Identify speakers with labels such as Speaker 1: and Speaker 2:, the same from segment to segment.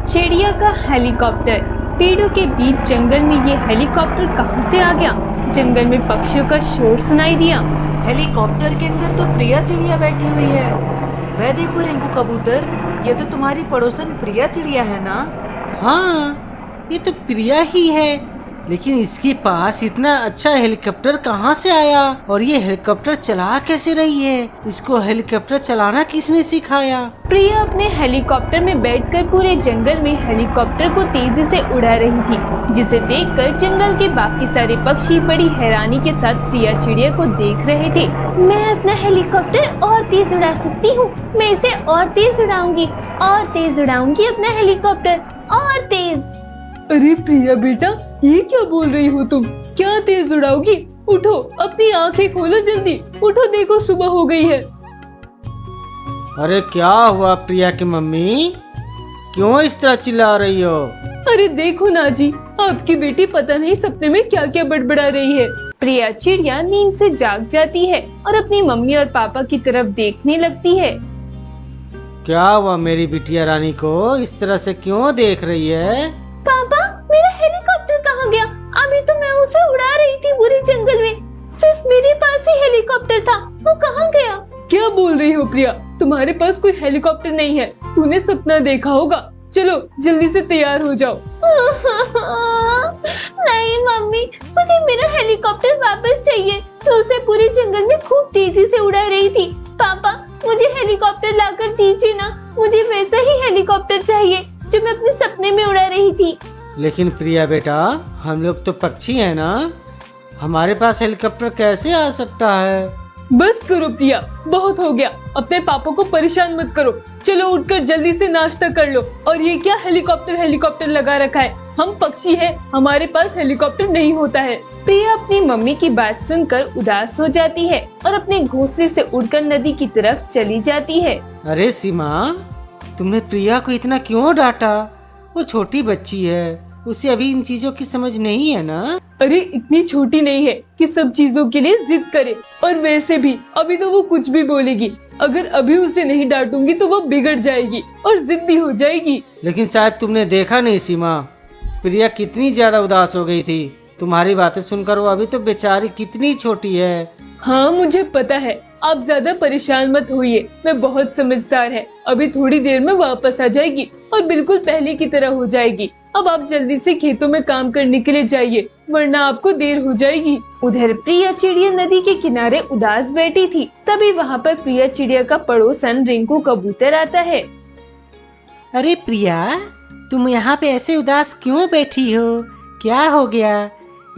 Speaker 1: चिड़िया का हेलीकॉप्टर। पेड़ों के बीच जंगल में ये हेलीकॉप्टर कहाँ से आ गया? जंगल में पक्षियों का शोर सुनाई दिया।
Speaker 2: हेलीकॉप्टर के अंदर तो प्रिया चिड़िया बैठी हुई है। वह देखो रिंकू कबूतर, ये तो तुम्हारी पड़ोसन प्रिया चिड़िया है ना?
Speaker 3: हाँ, ये तो प्रिया ही है, लेकिन इसके पास इतना अच्छा हेलीकॉप्टर कहाँ से आया? और ये हेलीकॉप्टर चला कैसे रही है? इसको हेलीकॉप्टर चलाना किसने सिखाया?
Speaker 1: प्रिया अपने हेलीकॉप्टर में बैठकर पूरे जंगल में हेलीकॉप्टर को तेजी से उड़ा रही थी, जिसे देखकर जंगल के बाकी सारे पक्षी बड़ी हैरानी के साथ प्रिया चिड़िया को देख रहे थे। मैं अपना हेलीकॉप्टर और तेज उड़ा सकती हूँ, मैं इसे और तेज उड़ाऊंगी अपना हेलीकॉप्टर और तेज।
Speaker 4: अरे प्रिया बेटा, ये क्या बोल रही हो तुम? क्या तेज उड़ाओगी? उठो, अपनी आंखें खोलो जल्दी, उठो, देखो सुबह हो गई है।
Speaker 3: अरे क्या हुआ प्रिया की मम्मी, क्यों इस तरह चिल्ला रही हो?
Speaker 4: अरे देखो ना जी, आपकी बेटी पता नहीं सपने में क्या क्या बड़बड़ा रही है।
Speaker 1: प्रिया चिड़िया नींद से जाग जाती है और अपनी मम्मी और पापा की तरफ देखने लगती है।
Speaker 3: क्या हुआ मेरी बिटिया रानी को इस तरह से क्यों देख रही है?
Speaker 1: पापा, मेरा हेलीकॉप्टर कहाँ गया? अभी तो मैं उसे उड़ा रही थी पूरे जंगल में, सिर्फ मेरे पास ही हेलीकॉप्टर था, वो कहाँ गया?
Speaker 4: क्या बोल रही हो प्रिया, तुम्हारे पास कोई हेलीकॉप्टर नहीं है, तूने सपना देखा होगा। चलो जल्दी से तैयार हो जाओ।
Speaker 1: नहीं मम्मी, मुझे मेरा हेलीकॉप्टर वापस चाहिए। तो उसे पूरे जंगल में खूब तेजी से उड़ा रही थी। पापा, मुझे हेलीकॉप्टर लाकर दीजिए ना, मुझे वैसा ही हेलीकॉप्टर चाहिए जो मैं अपने सपने में उड़ा रही थी।
Speaker 3: लेकिन प्रिया बेटा, हम लोग तो पक्षी हैं ना, हमारे पास हेलीकॉप्टर कैसे आ सकता है?
Speaker 4: बस करो प्रिया, बहुत हो गया, अपने पापा को परेशान मत करो। चलो उठकर जल्दी से नाश्ता कर लो। और ये क्या हेलीकॉप्टर लगा रखा है? हम पक्षी हैं, हमारे पास हेलीकॉप्टर नहीं होता है।
Speaker 1: प्रिया अपनी मम्मी की बात सुनकर उदास हो जाती है और अपने घोंसले से उड़कर नदी की तरफ चली जाती है।
Speaker 3: अरे सीमा, तुमने प्रिया को इतना क्यों डांटा? वो छोटी बच्ची है, उसे अभी इन चीजों की समझ नहीं है ना।
Speaker 4: अरे इतनी छोटी नहीं है कि सब चीजों के लिए जिद करे। और वैसे भी अभी तो वो कुछ भी बोलेगी। अगर अभी उसे नहीं डांटूंगी तो वो बिगड़ जाएगी और जिद्दी हो जाएगी।
Speaker 3: लेकिन शायद तुमने देखा नहीं सीमा, प्रिया कितनी ज्यादा उदास हो गई थी। तुम्हारी बातें सुनकर वो अभी तो बेचारी कितनी छोटी है।
Speaker 4: हाँ मुझे पता है, आप ज्यादा परेशान मत होइए, मैं बहुत समझदार है। अभी थोड़ी देर में वापस आ जाएगी और बिल्कुल पहले की तरह हो जाएगी। अब आप जल्दी से खेतों में काम करने के लिए जाइए, वरना आपको देर हो जाएगी।
Speaker 1: उधर प्रिया चिड़िया नदी के किनारे उदास बैठी थी। तभी वहाँ पर प्रिया चिड़िया का पड़ोसन रिंकू कबूतर आता है।
Speaker 3: अरे प्रिया, तुम यहाँ पे ऐसे उदास क्यों बैठी हो? क्या हो गया?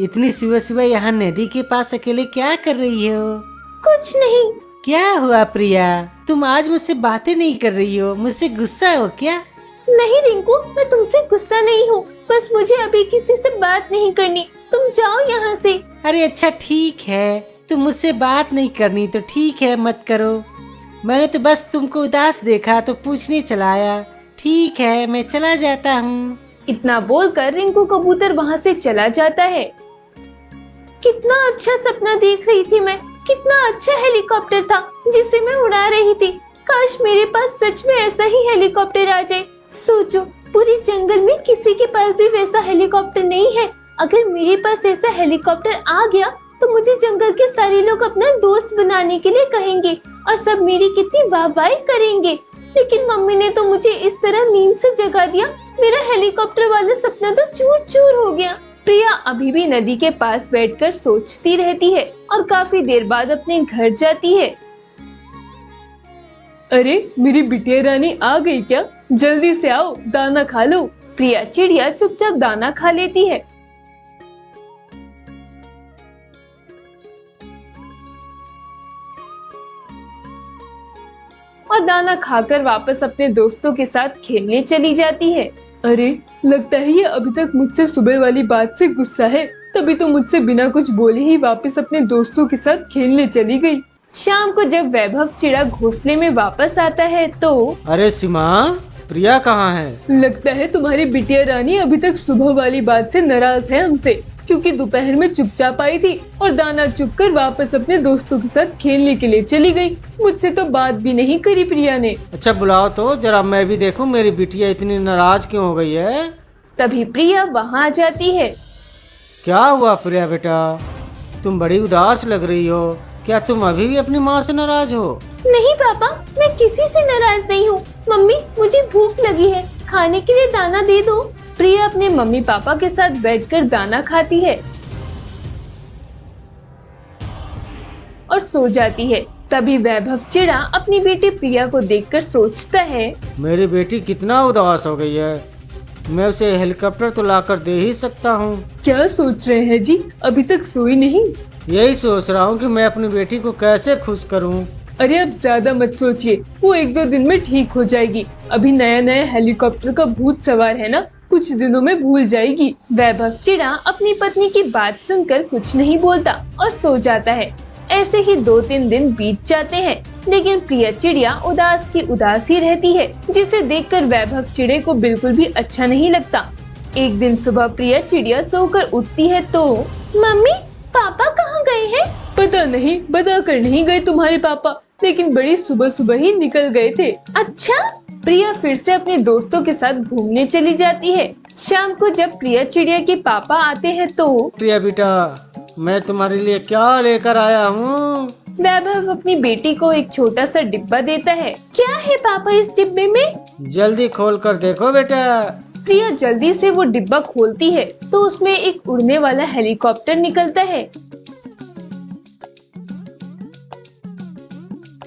Speaker 3: इतनी सुबह सुबह यहाँ नदी के पास अकेले क्या कर रही हो?
Speaker 1: कुछ नहीं।
Speaker 3: क्या हुआ प्रिया, तुम आज मुझसे बातें नहीं कर रही हो? मुझसे गुस्सा हो क्या?
Speaker 1: नहीं रिंकू, मैं तुमसे गुस्सा नहीं हूँ, बस मुझे अभी किसी से बात नहीं करनी, तुम जाओ यहाँ से।
Speaker 3: अरे अच्छा ठीक है, तुम मुझसे बात नहीं करनी तो ठीक है, मत करो। मैंने तो बस तुमको उदास देखा तो पूछने चला आया। ठीक है, मैं चला जाता हूँ।
Speaker 1: इतना बोलकर रिंकू कबूतर वहाँ से चला जाता है। कितना अच्छा सपना देख रही थी मैं, कितना अच्छा हेलीकॉप्टर था जिसे मैं उड़ा रही थी। काश मेरे पास सच में ऐसा ही हेलीकॉप्टर आ जाए। सोचो, पूरे जंगल में किसी के पास भी वैसा हेलीकॉप्टर नहीं है। अगर मेरे पास ऐसा हेलीकॉप्टर आ गया तो मुझे जंगल के सारे लोग अपना दोस्त बनाने के लिए कहेंगे और सब मेरी कितनी वाहवाही करेंगे। लेकिन मम्मी ने तो मुझे इस तरह नींद से जगा दिया, मेरा हेलीकॉप्टर वाला सपना तो चूर चूर हो गया। प्रिया अभी भी नदी के पास बैठकर सोचती रहती है और काफी देर बाद अपने घर जाती है।
Speaker 4: अरे मेरी बिटिया रानी आ गई क्या? जल्दी से आओ, दाना खा लो।
Speaker 1: प्रिया चिड़िया चुपचाप दाना खा लेती है। और दाना खाकर वापस अपने दोस्तों के साथ खेलने चली जाती है।
Speaker 4: अरे लगता है ये अभी तक मुझसे सुबह वाली बात से गुस्सा है, तभी तो मुझसे बिना कुछ बोले ही वापस अपने दोस्तों के साथ खेलने चली गई।
Speaker 1: शाम को जब वैभव चिड़ा घोंसले में वापस आता है तो
Speaker 3: अरे सीमा, प्रिया कहाँ है?
Speaker 4: लगता है तुम्हारी बिटिया रानी अभी तक सुबह वाली बात से नाराज है हमसे, क्योंकि दोपहर में चुपचाप आई थी और दाना चुगकर वापस अपने दोस्तों के साथ खेलने के लिए चली गई। मुझसे तो बात भी नहीं करी प्रिया ने।
Speaker 3: अच्छा बुलाओ तो जरा, मैं भी देखूं मेरी बिटिया इतनी नाराज क्यों हो गई है।
Speaker 1: तभी प्रिया वहाँ आ जाती है।
Speaker 3: क्या हुआ प्रिया बेटा, तुम बड़ी उदास लग रही हो। क्या तुम अभी भी अपनी माँ से नाराज हो?
Speaker 1: नहीं पापा, मैं किसी से नाराज नहीं हूँ। मम्मी मुझे भूख लगी है, खाने के लिए दाना दे दो। प्रिया अपने मम्मी पापा के साथ बैठकर दाना खाती है और सो जाती है। तभी वैभव चिड़ा अपनी बेटी प्रिया को देखकर सोचता है,
Speaker 3: मेरी बेटी कितना उदास हो गई है, मैं उसे हेलीकॉप्टर तो लाकर दे ही सकता हूँ।
Speaker 4: क्या सोच रहे हैं जी, अभी तक सोई नहीं?
Speaker 3: यही सोच रहा हूँ कि मैं अपनी बेटी को कैसे खुश करूँ।
Speaker 4: अरे अब ज्यादा मत सोचिए, वो 1-2 दिन में ठीक हो जाएगी। अभी नया नया हेलीकॉप्टर का भूत सवार है ना, कुछ दिनों में भूल जाएगी।
Speaker 1: वैभव चिड़ा अपनी पत्नी की बात सुनकर कुछ नहीं बोलता और सो जाता है। ऐसे ही 2-3 दिन बीत जाते हैं, लेकिन प्रिया चिड़िया उदास की उदास ही रहती है, जिसे देखकर वैभव चिड़े को बिल्कुल भी अच्छा नहीं लगता। एक दिन सुबह प्रिया चिड़िया सोकर उठती है तो मम्मी पापा कहाँ गए हैं?
Speaker 4: पता नहीं, बता कर नहीं गए तुम्हारे पापा, लेकिन बड़ी सुबह सुबह ही निकल गए थे।
Speaker 1: अच्छा। प्रिया फिर से अपने दोस्तों के साथ घूमने चली जाती है। शाम को जब प्रिया चिड़िया के पापा आते हैं तो
Speaker 3: प्रिया बेटा, मैं तुम्हारे लिए क्या लेकर आया हूँ।
Speaker 1: वैभव अपनी बेटी को एक छोटा सा डिब्बा देता है। क्या है पापा इस डिब्बे में?
Speaker 3: जल्दी खोल कर देखो बेटा।
Speaker 1: प्रिया जल्दी से वो डिब्बा खोलती है तो उसमें एक उड़ने वाला हेलीकॉप्टर निकलता है।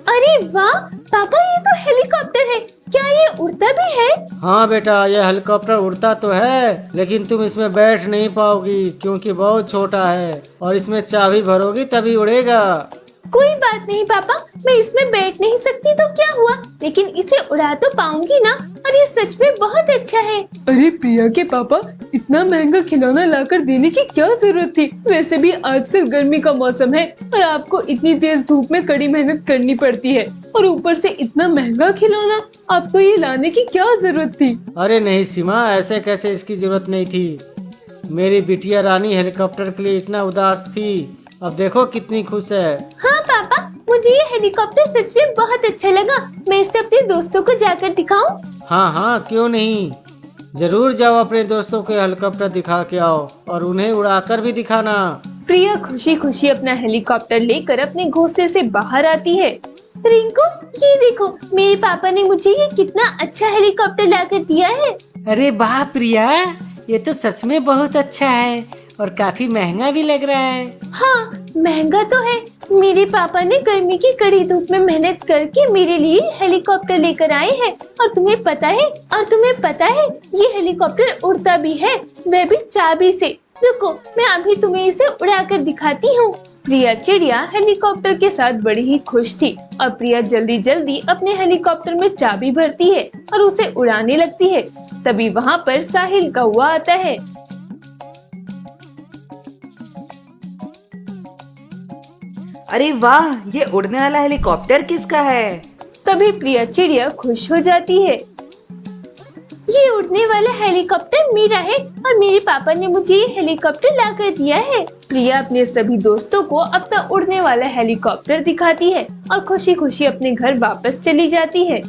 Speaker 1: अरे वाह पापा, ये तो हेलीकॉप्टर है। क्या ये उड़ता भी है?
Speaker 3: हाँ बेटा, यह हेलीकॉप्टर उड़ता तो है, लेकिन तुम इसमें बैठ नहीं पाओगी क्योंकि बहुत छोटा है और इसमें चाबी भरोगी तभी उड़ेगा।
Speaker 1: कोई बात नहीं पापा, मैं इसमें बैठ नहीं सकती तो क्या हुआ, लेकिन इसे उड़ा तो पाऊंगी ना। और ये सच में बहुत अच्छा है।
Speaker 4: अरे प्रिया के पापा, इतना महंगा खिलौना लाकर देने की क्या जरूरत थी? वैसे भी आजकल गर्मी का मौसम है और आपको इतनी तेज धूप में कड़ी मेहनत करनी पड़ती है, और ऊपर से इतना महंगा खिलौना, आपको ये लाने की क्या जरूरत थी?
Speaker 3: अरे नहीं सीमा, ऐसे कैसे, इसकी जरूरत नहीं थी। मेरी बिटिया रानी हेलीकॉप्टर के लिए इतना उदास थी, अब देखो कितनी खुश है।
Speaker 1: हाँ पापा, मुझे ये हेलीकॉप्टर सच में बहुत अच्छा लगा। मैं इसे अपने दोस्तों को जाकर दिखाऊं?
Speaker 3: हाँ हाँ, क्यों नहीं, जरूर जाओ, अपने दोस्तों को हेलीकॉप्टर दिखा के आओ और उन्हें उड़ाकर भी दिखाना।
Speaker 1: प्रिया खुशी खुशी अपना हेलीकॉप्टर लेकर अपने घोंसले से बाहर आती है। रिंकू ये देखो, मेरे पापा ने मुझे ये कितना अच्छा हेलीकॉप्टर लाकर दिया है।
Speaker 3: अरे वाह प्रिया, ये तो सच में बहुत अच्छा है और काफी महंगा भी लग रहा है।
Speaker 1: हाँ महंगा तो है, मेरे पापा ने गर्मी की कड़ी धूप में मेहनत करके मेरे लिए हेलीकॉप्टर लेकर आए हैं। और तुम्हें पता है ये हेलीकॉप्टर उड़ता भी है, वह भी चाबी से। रुको, मैं अभी तुम्हें इसे उड़ाकर दिखाती हूँ। प्रिया चिड़िया हेलीकॉप्टर के साथ बड़ी ही खुश थी। अब प्रिया जल्दी जल्दी अपने हेलीकॉप्टर में चाबी भरती है और उसे उड़ाने लगती है। तभी वहाँ पर साहिल कौवा आता है।
Speaker 2: अरे वाह, ये उड़ने वाला हेलीकॉप्टर किसका है?
Speaker 1: तभी प्रिया चिड़िया खुश हो जाती है। ये उड़ने वाला हेलीकॉप्टर मेरा है और मेरे पापा ने मुझे ये हेलीकॉप्टर लाकर दिया है। प्रिया अपने सभी दोस्तों को अपना उड़ने वाला हेलीकॉप्टर दिखाती है और खुशी खुशी अपने घर वापस चली जाती है।